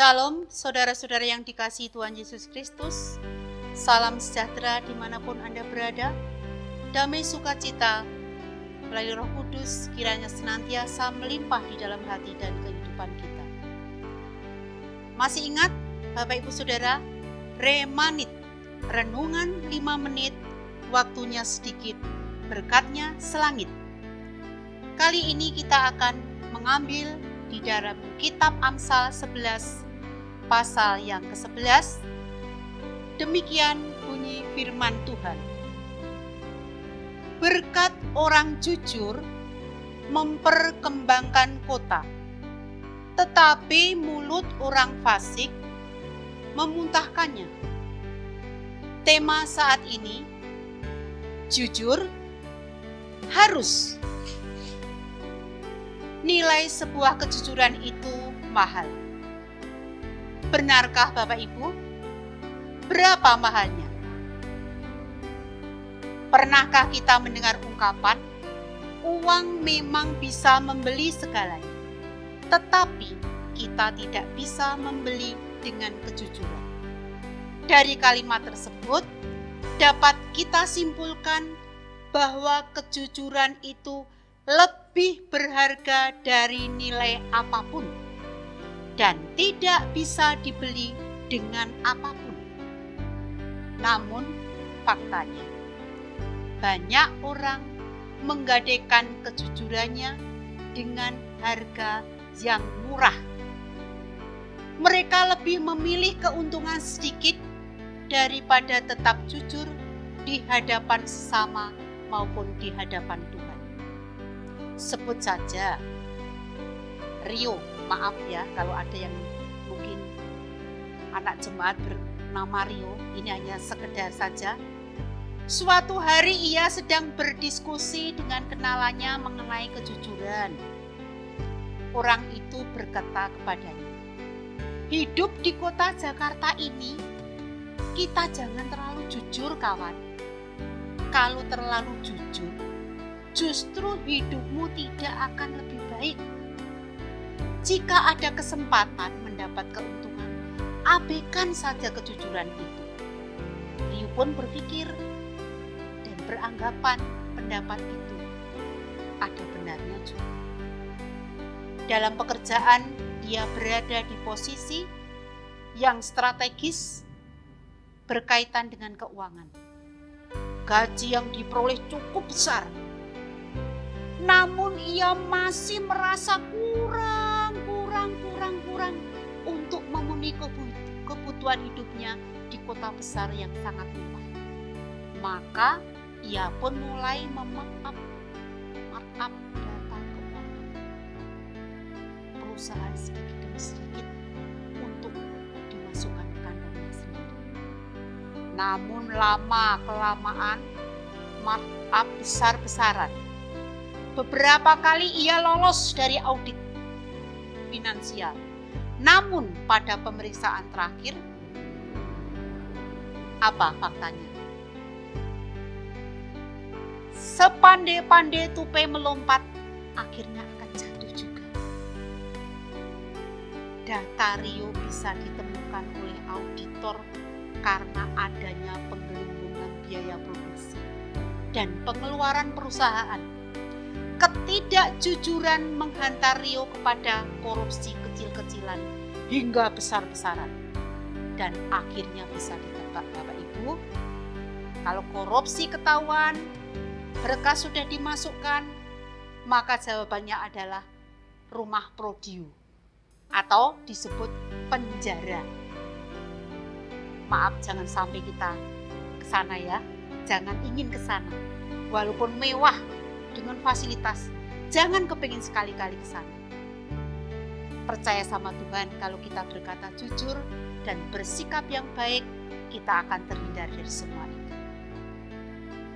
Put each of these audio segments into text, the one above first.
Shalom, saudara-saudara yang dikasihi Tuhan Yesus Kristus. Salam sejahtera dimanapun Anda berada. Damai sukacita melalui Roh Kudus kiranya senantiasa melimpah di dalam hati dan kehidupan kita. Masih ingat Bapak Ibu Saudara, Remanit, renungan 5 menit, waktunya sedikit, berkatnya selangit. Kali ini kita akan mengambil di dalam kitab Amsal 11 pasal yang ke-11. Demikian bunyi firman Tuhan. Berkat orang jujur memperkembangkan kota, tetapi mulut orang fasik memuntahkannya. Tema saat ini, jujur harus. Nilai sebuah kejujuran itu mahal. Benarkah Bapak Ibu? Berapa mahalnya? Pernahkah kita mendengar ungkapan, uang memang bisa membeli segalanya, tetapi kita tidak bisa membeli dengan kejujuran. Dari kalimat tersebut, dapat kita simpulkan bahwa kejujuran itu lebih berharga dari nilai apapun dan tidak bisa dibeli dengan apapun. Namun faktanya, banyak orang menggadaikan kejujurannya dengan harga yang murah. Mereka lebih memilih keuntungan sedikit daripada tetap jujur di hadapan sesama maupun di hadapan Tuhan. Sebut saja Rio, maaf ya kalau ada yang mungkin anak jemaat bernama Rio, ini hanya sekedar saja. Suatu hari ia sedang berdiskusi dengan kenalannya mengenai kejujuran. Orang itu berkata kepadanya, hidup di kota Jakarta ini, kita jangan terlalu jujur kawan. Kalau terlalu jujur, justru hidupmu tidak akan lebih baik. Jika ada kesempatan mendapat keuntungan, abaikan saja kejujuran itu. Rio pun berpikir dan beranggapan pendapat itu ada benarnya juga. Dalam pekerjaan, dia berada di posisi yang strategis berkaitan dengan keuangan. Gaji yang diperoleh cukup besar, namun ia masih merasa kurang untuk memenuhi kebutuhan hidupnya di kota besar yang sangat mewah. Maka ia pun mulai markup data keuangan perusahaan sedikit demi sedikit untuk dimasukkan ke kantongnya sendiri. Namun lama-kelamaan markup besar-besaran. Beberapa kali ia lolos dari audit finansial. Namun pada pemeriksaan terakhir, apa faktanya? Sepandai-pandai tupai melompat, akhirnya akan jatuh juga. Data Rio bisa ditemukan oleh auditor karena adanya penggelembungan biaya produksi dan pengeluaran perusahaan. Ketidakjujuran menghantar Rio kepada korupsi kecil-kecilan hingga besar-besaran. Dan akhirnya bisa ditebak Bapak Ibu, kalau korupsi ketahuan, berkas sudah dimasukkan, maka jawabannya adalah rumah prodiu atau disebut penjara. Maaf, jangan sampai kita ke sana ya. Jangan ingin ke sana. Walaupun mewah dengan fasilitas, jangan kepingin sekali-kali ke sana. Percaya sama Tuhan, kalau kita berkata jujur dan bersikap yang baik, kita akan terhindar dari semua itu.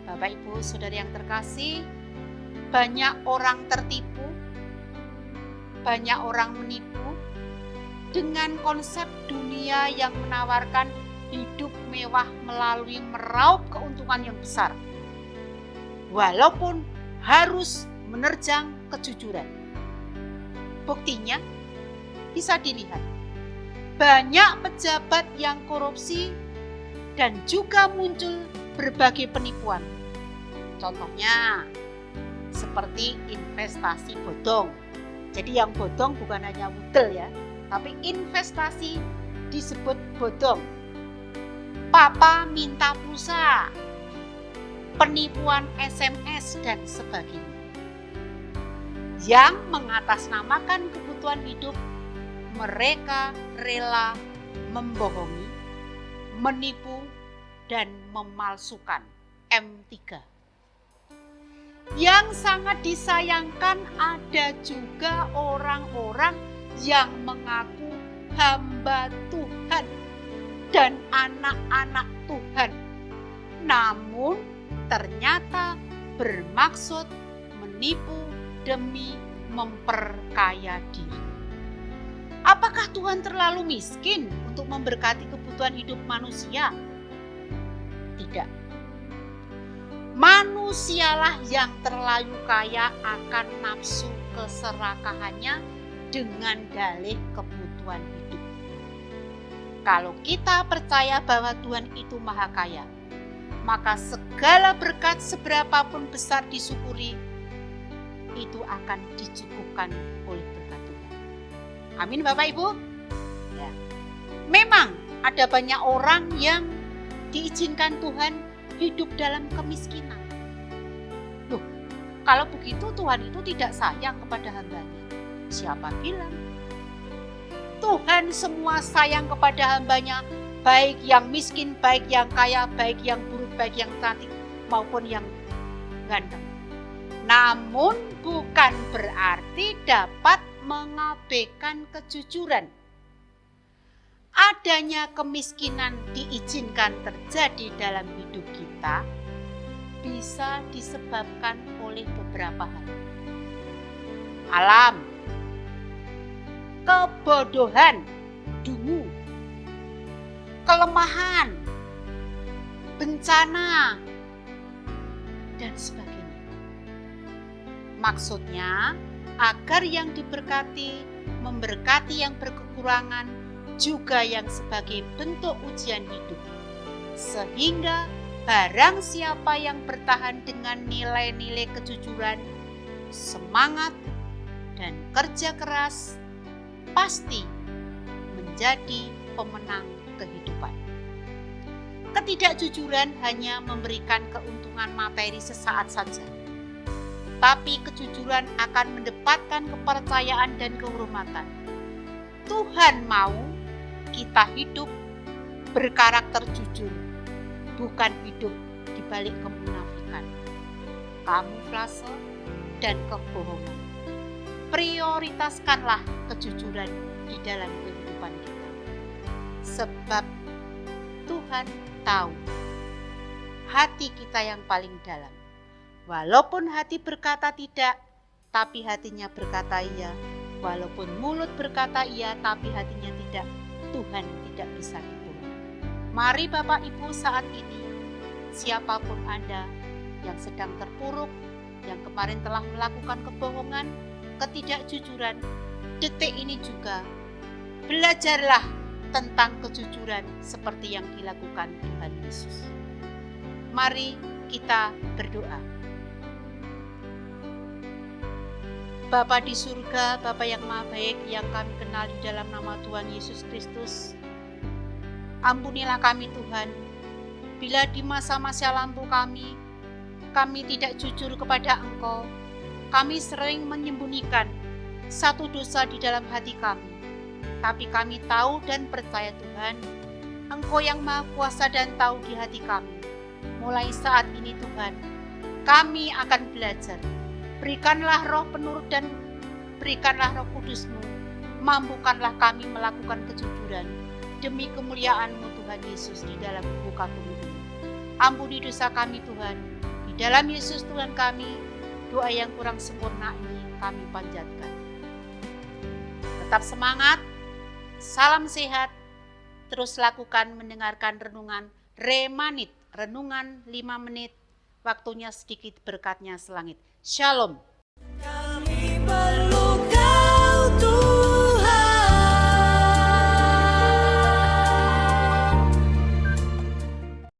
Bapak Ibu Saudara yang terkasih, banyak orang tertipu, banyak orang menipu dengan konsep dunia yang menawarkan hidup mewah melalui meraup keuntungan yang besar. Walaupun harus menerjang kejujuran. Buktinya bisa dilihat. banyak pejabat yang korupsi, dan juga muncul berbagai penipuan. Contohnya seperti investasi bodong. Jadi yang bodong bukan hanya wudel ya, tapi investasi disebut bodong. Papa minta pulsa, penipuan SMS dan sebagainya. Yang mengatasnamakan kebutuhan hidup, mereka rela membohongi, menipu, dan memalsukan. M3. Yang sangat disayangkan, ada juga orang-orang yang mengaku hamba Tuhan dan anak-anak Tuhan, namun ternyata bermaksud menipu demi memperkaya diri. Apakah Tuhan terlalu miskin untuk memberkati kebutuhan hidup manusia? Tidak. Manusialah yang terlalu kaya akan nafsu keserakahannya dengan dalih kebutuhan hidup. Kalau kita percaya bahwa Tuhan itu maha kaya, maka segala berkat seberapapun besar disyukuri, itu akan dicukupkan oleh berkat Tuhan. Amin Bapak Ibu. Ya. Memang ada banyak orang yang diizinkan Tuhan hidup dalam kemiskinan. Loh, kalau begitu Tuhan itu tidak sayang kepada hambanya. Siapa bilang? Tuhan semua sayang kepada hambanya, baik yang miskin, baik yang kaya, baik yang buruk, baik yang cantik, maupun yang ganteng. Namun bukan berarti dapat mengabaikan kejujuran. Adanya kemiskinan diizinkan terjadi dalam hidup kita bisa disebabkan oleh beberapa hal. Alam, kebodohan, dungu, kelemahan, bencana, dan sebagainya. Maksudnya, agar yang diberkati memberkati yang berkekurangan, juga yang sebagai bentuk ujian hidup. Sehingga barang siapa yang bertahan dengan nilai-nilai kejujuran, semangat, dan kerja keras, pasti menjadi pemenang kehidupan. Ketidakjujuran hanya memberikan keuntungan materi sesaat saja, tapi kejujuran akan mendapatkan kepercayaan dan kehormatan. Tuhan mau kita hidup berkarakter jujur, bukan hidup di balik kemunafikan, kamuflase, dan kebohongan. Prioritaskanlah kejujuran di dalam kehidupan kita. Sebab Tuhan tahu hati kita yang paling dalam. Walaupun hati berkata tidak, tapi hatinya berkata iya. Walaupun mulut berkata iya, tapi hatinya tidak, Tuhan tidak bisa dibohongi. Mari Bapak Ibu saat ini, siapapun Anda yang sedang terpuruk, yang kemarin telah melakukan kebohongan, ketidakjujuran, detik ini juga belajarlah tentang kejujuran seperti yang dilakukan Tuhan Yesus. Mari kita berdoa. Bapa di surga, Bapa yang maha baik yang kami kenal di dalam nama Tuhan Yesus Kristus, ampunilah kami Tuhan, bila di masa-masa lampau kami tidak jujur kepada Engkau, kami sering menyembunyikan satu dosa di dalam hati kami. Tapi kami tahu dan percaya Tuhan, Engkau yang maha kuasa dan tahu di hati kami. Mulai saat ini Tuhan, kami akan belajar. Berikanlah roh penurut dan berikanlah roh kudus-Mu. Mampukanlah kami melakukan kejujuran demi kemuliaan-Mu Tuhan Yesus di dalam muka bumi ini. Ampuni dosa kami Tuhan. Di dalam Yesus Tuhan kami, doa yang kurang sempurna ini kami panjatkan. Tetap semangat, salam sehat, terus lakukan mendengarkan renungan Remanit, renungan 5 menit, waktunya sedikit berkatnya selangit. Shalom.